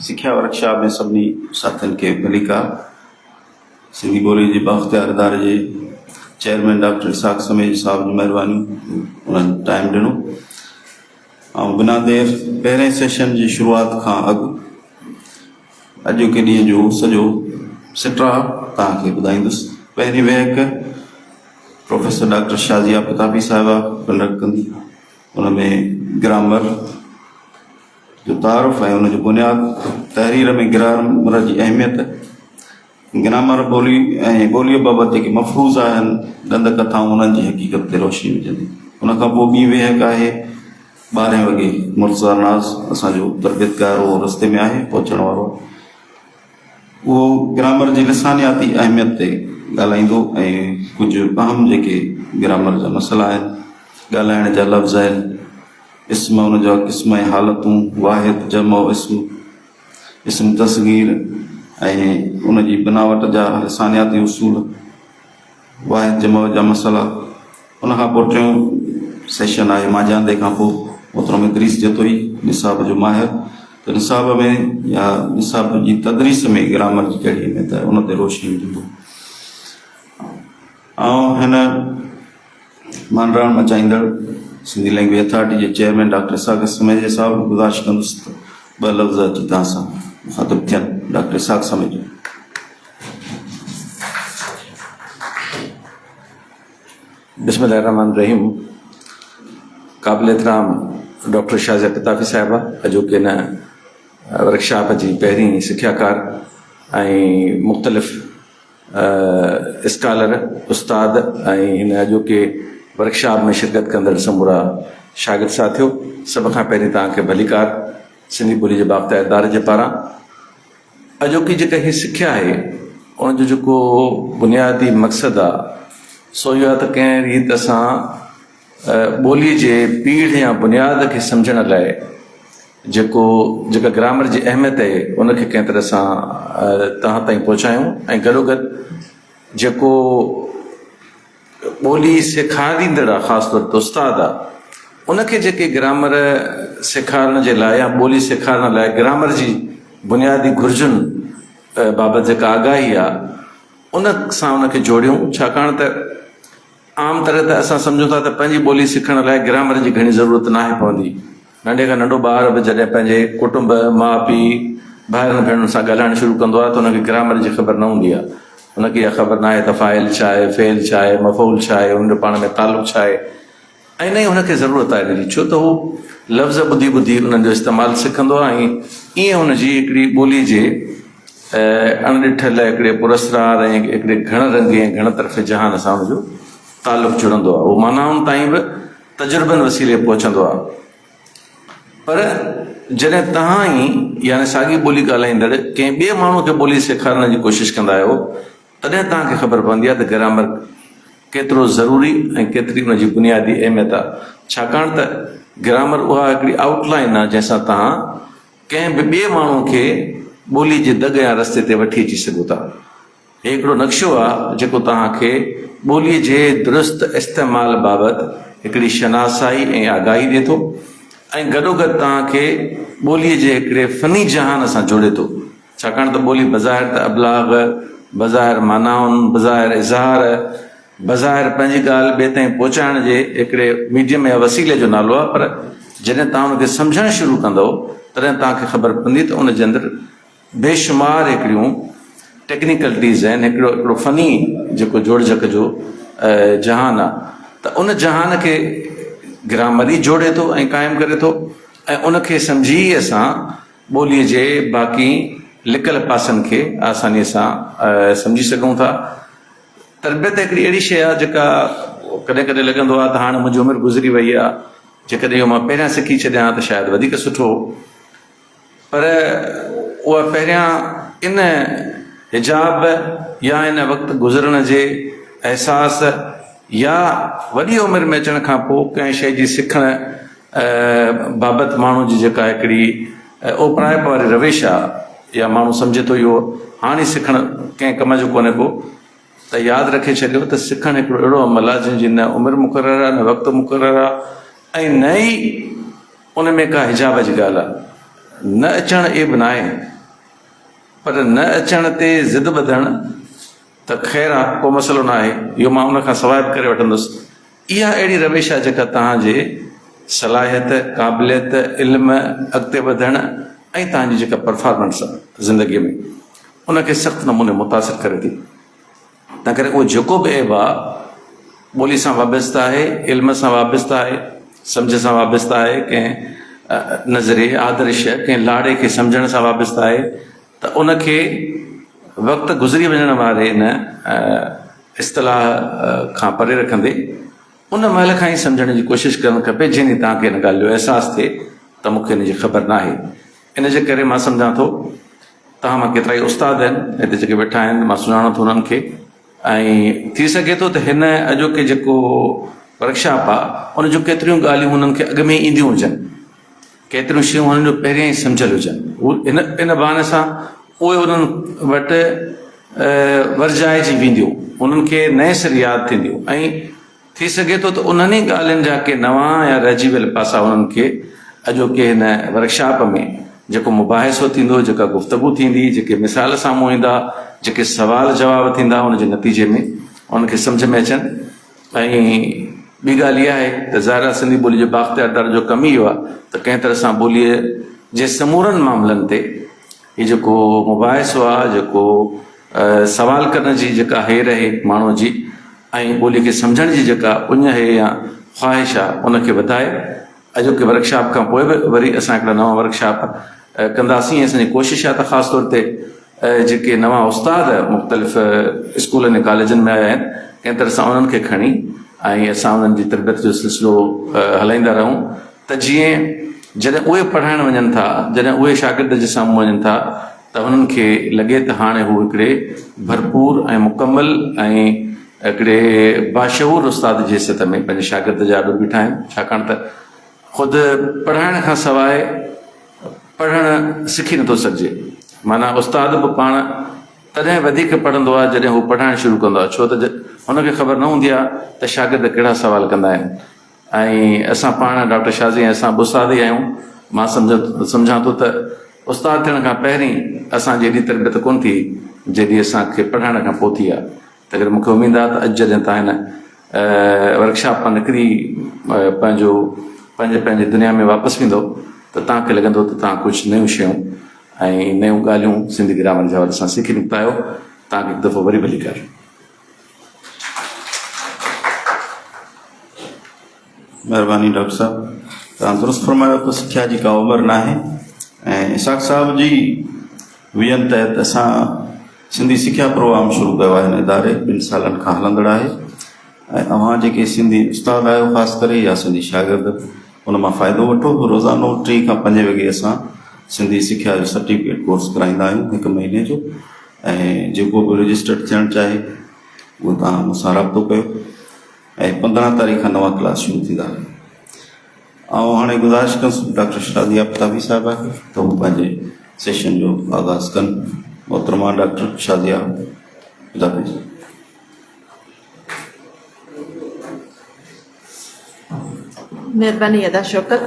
सिख्या वर्कशॉप में सभी साथियों के भलीका सिंधी बोली जी बाख्तियार इदारे जे चेयरमैन डॉक्टर इसाक समेज साहब जी महिरबानी उन्होंने टाइम दिनों और बिना देर पहले सेशन की शुरुआत का अगु अॼु के ॾींहं जो सॼो सिट्रा तव्हांखे ॿुधाईंदुसि। पहिरीं वहक प्रोफेसर डॉक्टर शाज़िया प्रतापी साहिबा कंडक्ट कंदी। उनमें ग्रामर जो तारुफ़ है उनजो बुनियाद तहरीर में ग्रामर की अहमियत ग्रामर बोली बोलीअ बाबति जेके मफ़रूज़ आहिनि दंद कथाऊं उन्हनि जी हक़ीक़त ते रोशनी विझंदी। उनखां पोइ ॿी वहक आहे 12 वॻे मुर्तज़ा नाज़ असांजो तरबियतगार उहो रस्ते में आहे पहुचण वारो। वो ग्रामर जी लिसानियाती अहमियत ते ॻाल्हाईंदो ऐं कुझु अहम जेके ग्रामर जा मसइला आहिनि ॻाल्हाइण जा लफ़्ज़ आहिनि इस्म उनजा क़िस्म ऐं हालतूं वाहिद जमो इस्म तस्गीर ऐं उनजी बनावट जा लिसानियाती उसूल वाहिद जमो जा मसइला। उनखां पोइ टियों सेशन आहे मांजांदे खां पोइ मोहतरम इदरीस जेतो ई निसाब जो माहिर तो निसाब में या निसाब की तदरीस में ग्रामर की कड़ी में तो उन ते रोशनी विझंदो। ऐं हिन मानरान मचाईंदड़ सिंधी लैंग्वेज अथॉरिटी के चेयरमैन डॉक्टर इसाक समेज साहब गुज़ारिश कंदुसि त ॿ लफ़्ज़ अची तव्हां सां मुखातिब थियनि। डॉक्टर इसाक समेज। बिस्मिल्लाहिर्रहमानिर्रहीम। काबिल एहतराम डॉक्टर शाज़िया प्रतापी साहिबा अॼु के न वर्कशॉप जी पहिरीं सिख्याकार ऐं मुख़्तलिफ़ स्कॉलर उस्ताद ऐं हिन अॼु के वर्कशॉप में शिरकत कंदड़ समूरा शागिर्द साथियो सभ खां पहिरीं तव्हांखे भलीकार सिंधी ॿोली जे बाख्तियार इदारे जे पारां अॼोकी जेका हीअ सिख्या आहे उनजो जेको बुनियादी मक़सदु आहे सो इहो आहे त कंहिं रीत सां ॿोलीअ जे पीढ़ या बुनियाद खे सम्झण लाइ जेका ग्रामर जी अहमियत आहे उनखे कंहिं तरह सां तव्हां ताईं पहुचायूं ऐं गॾोगॾु जेको ॿोली सेखारींदड़ आहे ख़ासि तौर ते उस्ताद आहे उनखे जेके ग्रामर सेखारण जे लाइ या ॿोली सेखारण लाइ ग्रामर जी बुनियादी घुर्जुनि बाबति जेका आगाही आहे उन सां उनखे जोड़ियूं। छाकाणि त आम तरह ते असां सम्झूं था त पंहिंजी ॿोली सिखण लाइ ग्रामर जी घणी ज़रूरत न आहे पवंदी। नंढे खां नंढो ॿार बि जॾहिं पंहिंजे कुटुंब माउ पीउ भाइरनि भेणनि सां ॻाल्हाइणु शुरू कंदो आहे त हुनखे ग्रामर जी ख़बर न हूंदी आहे। हुनखे इहा ख़बर न आहे त फ़ाइल छा आहे फ़ेल छा आहे मफ़ूल छा आहे हुन पाण में तालुक़ छा आहे ऐं न ई हुनखे ज़रूरत आहे हिनजी छो त हू लफ़्ज़ ॿुधी ॿुधी उन्हनि जो इस्तेमालु सिखंदो आहे ऐं ईअं हुनजी हिकिड़ी ॿोली जे अणॾिठल हिकिड़े पुरस्कार ऐं हिकिड़े घण रंगी ऐं घण तरफ़े जहान सां हुनजो तालुक़ जुड़ंदो आहे। उहो मानाउनि ताईं बि तजुर्बनि वसीले पहुचंदो आहे। पर जॾहिं तव्हां ई यानी साॻी ॿोली ॻाल्हाईंदड़ कंहिं ॿिए माण्हू खे ॿोली सेखारण जी कोशिशि कंदा आहियो तॾहिं तव्हांखे ख़बर पवंदी आहे त ग्रामर केतिरो ज़रूरी ऐं केतिरी हुनजी बुनियादी अहमियत आहे। छाकाणि त ग्रामर उहा हिकिड़ी आउटलाइन आहे जंहिंसां तव्हां कंहिं बि ॿिए माण्हू खे ॿोली जे दग या रस्ते ते वठी अची सघो था। हिकिड़ो नक्शो आहे जेको तव्हांखे ॿोलीअ जे दुरुस्त इस्तेमालु बाबति हिकिड़ी शनासाई ऐं आगाही ॾिए थो ऐं गॾोगॾु तव्हांखे ॿोलीअ जे हिकिड़े फ़नी जहान सां जोड़े थो। छाकाणि त ॿोली बज़ाहिर त अबलाग बज़ाहिर मानाउनि बज़ाहिर इज़हार बज़ाहिर पंहिंजी ॻाल्हि ॿिए ताईं पहुचाइण जे हिकिड़े मीडियम या वसीले जो नालो आहे। पर जॾहिं तव्हां हुनखे सम्झणु शुरू कंदव तॾहिं तव्हांखे ख़बर पवंदी त उनजे अंदरि बेशुमार हिकिड़ियूं टेक्निकलिटीज़ आहिनि हिकिड़ो फ़नी जेको जोड़जक जो जहान आहे त उन जहान खे ग्रामर ई जोड़े थो ऐं क़ाइमु करे थो ऐं उनखे सम्झी असां ॿोलीअ जे बाक़ी लिकल पासनि खे आसानीअ सां सम्झी सघूं था। तरबियत हिकिड़ी अहिड़ी शइ आहे जेका कॾहिं कॾहिं लॻंदो आहे त हाणे मुंहिंजी उमिरि गुज़री वई आहे जेकॾहिं इहो मां पहिरियां सिखी छॾियां त शायदि वधीक सुठो पर उहा पहिरियां इन हिजाब या इन वक़्तु गुज़रण जे अहसास या वॾी उमिरि में अचण खां पोइ कंहिं शइ जी सिखण बाबति माण्हू जी जेका हिकिड़ी ओपराइप वारी रवेश आहे या माण्हू सम्झे थो इहो हाणे सिखणु कंहिं कम जो कोन्हे को त यादि रखे छॾियो त सिखणु हिकिड़ो अहिड़ो अमल आहे जंहिंजी न उमिरि मुक़ररु आहे न वक़्तु मुक़ररु आहे ऐं न ई उन में का हिजाब जी ॻाल्हि आहे। न अचणु इहे बि न आहे पर न अचण ते ज़िद ॿधण त ख़ैर आहे, को मसइलो न आहे, इहो मां उन खां सवाइ बि करे वठंदुसि। इहा अहिड़ी रविश आहे जेका तव्हांजे सलाहियत, क़ाबिलियत, इल्म अॻिते वधण ऐं तव्हांजी जेका परफॉर्मेंस आहे ज़िंदगीअ में उनखे सख़्तु नमूने मुतासिर करे थी। तंहिं करे उहो जेको बि ऐब आहे ॿोली सां वाबस्तु आहे, इल्म सां वाबस्तु आहे, सम्झ सां वाबस्तु आहे, कंहिं नज़रिए आदर्श कंहिं लाड़े खे सम्झण सां वाबस्तु आहे, त उनखे वक़्तु गुज़री वञण वारे इन इस्तलाह खां परे रखंदे उन महिल खां ई सम्झण जी कोशिशि करणु खपे जंहिं ॾींहुं तव्हांखे हिन ॻाल्हि जो अहसासु थिए त मूंखे हिन जी ख़बर न आहे। इन जे करे मां सम्झां थो तव्हां मां केतिरा ई उस्ताद आहिनि हिते जेके वेठा आहिनि, मां सुञाणा थो उन्हनि खे, ऐं थी सघे थो त हिन अॼोके जेको वर्कशॉप आहे उन जूं केतिरियूं ॻाल्हियूं हुननि खे अॻु में ई ईंदियूं हुजनि, केतिरियूं शयूं हुननि जो पहिरियां ई सम्झियल हुजनि। इन बहाने सां उहे उन्हनि वटि वर्जाइजी वेंदियूं, उन्हनि खे नए सिर यादि थींदियूं, ऐं थी सघे थो त उन्हनि ई ॻाल्हियुनि जा के नवां या रहिजी वियल पासा उन्हनि खे अॼोके हिन वर्कशॉप में जेको मुबाहिसो थींदो, जेका गुफ़्तगू थींदी, जेके मिसाल साम्हूं ईंदा, जेके सवाल जवाब थींदा, उनजे नतीजे में उनखे सम्झ में अचनि। ऐं ॿी ॻाल्हि इहा आहे त ज़ाहिर सिंधी ॿोली जो बाख़्तियारदार जो कमु इहो आहे त कंहिं तरह सां ॿोलीअ जे समूरनि मामलनि ते हीउ जेको मुबाहिसो आहे, जेको सवाल करण जी जेका हेर आहे माण्हूअ जी, ऐं ॿोली खे सम्झण जी जेका उञ आहे या ख़्वाहिश आहे उनखे वधाए। अॼोके वर्कशॉप खां पोइ बि वरी असां हिकिड़ा नवां वर्कशॉप कंदासीं, ऐं असांजी कोशिशि आहे त ख़ासि तौर ते जेके नवां उस्ताद मुख़्तलिफ़ स्कूलनि ऐं कॉलेजनि में आया आहिनि कंहिं तरह सां उन्हनि खे खणी ऐं असां उन्हनि जी तरबियत जो सिलसिलो हलाईंदा रहूं, त जीअं जॾहिं उहे पढ़ाइणु वञनि था, जॾहिं उहे शागिर्द जे साम्हूं वञनि था, त उन्हनि खे लॻे त हाणे हू हिकिड़े भरपूर ऐं मुकमल ऐं हिकिड़े बाशऊर उस्ताद जी हैसियत में पंहिंजे शागिर्द जा अॾु बीठा आहिनि। छाकाणि त ख़ुदि पढ़ाइण खां सवाइ पढ़णु सिखी नथो सघिजे, माना उस्ताद बि पाण तॾहिं वधीक पढ़ंदो आहे जॾहिं हू पढ़ाइणु शुरू कंदो आहे, छो त हुनखे ख़बर न हूंदी आहे त शागिर्द कहिड़ा सवाल कंदा आहिनि। ऐं असां पाण डॉक्टर शाज़ी ऐं असां उस्ताद ई आहियूं। मां सम्झां थो त उस्ताद थियण खां पहिरीं असांजी एॾी तरबियत कोन थी जेॾी असांखे पढ़ाइण खां पोइ थी आहे। त करे मूंखे उमेदु आहे त अॼु जॾहिं तव्हां हिन वर्कशॉप मां निकिरी पंहिंजे दुनिया में वापसि वेंदो त तव्हांखे लॻंदो त तव्हां कुझु नयूं शयूं ऐं नयूं ॻाल्हियूं सिंधी ग्रामर जे हवाले सां सिखी निकिता आहियो। तव्हांखे हिकु दफ़ो वरी भली कर। महिरबानी डॉक्टर साहब, तव्हां दुरुस्त फरमायो त सिख्या जी का उमिरि न आहे, ऐं इसाक़ साहब जी वियन तहत असां सिंधी सिख्या प्रोग्राम शुरू कयो आहे। हिन इदारे 2 सालनि खां हलंदड़ आहे, ऐं अव्हां जेके सिंधी उस्ताद आहियो ख़ासि करे या सिंधी शागिर्द उन मां फ़ाइदो वठो। रोज़ानो 3 खां 5 वॻे असां सिंधी सिख्या जो सर्टिफिकेट कोर्स कराईंदा आहियूं 1 महीने जो, ऐं जेको बि रजिस्टर्ड थियणु चाहे उहो तव्हां मूंसां राब्तो कयो, ऐं 15 तारीख़ खां नवां क्लास शुरू थींदा। ऐं हाणे गुज़ारिश कंदुसि डॉक्टर शादिया पताबी साहिबा खे त हू पंहिंजे सेशन जो आगाज़ कनि। मोहतरमा डॉक्टर शादिया पताबी। मेहरबानी अदा शौकत।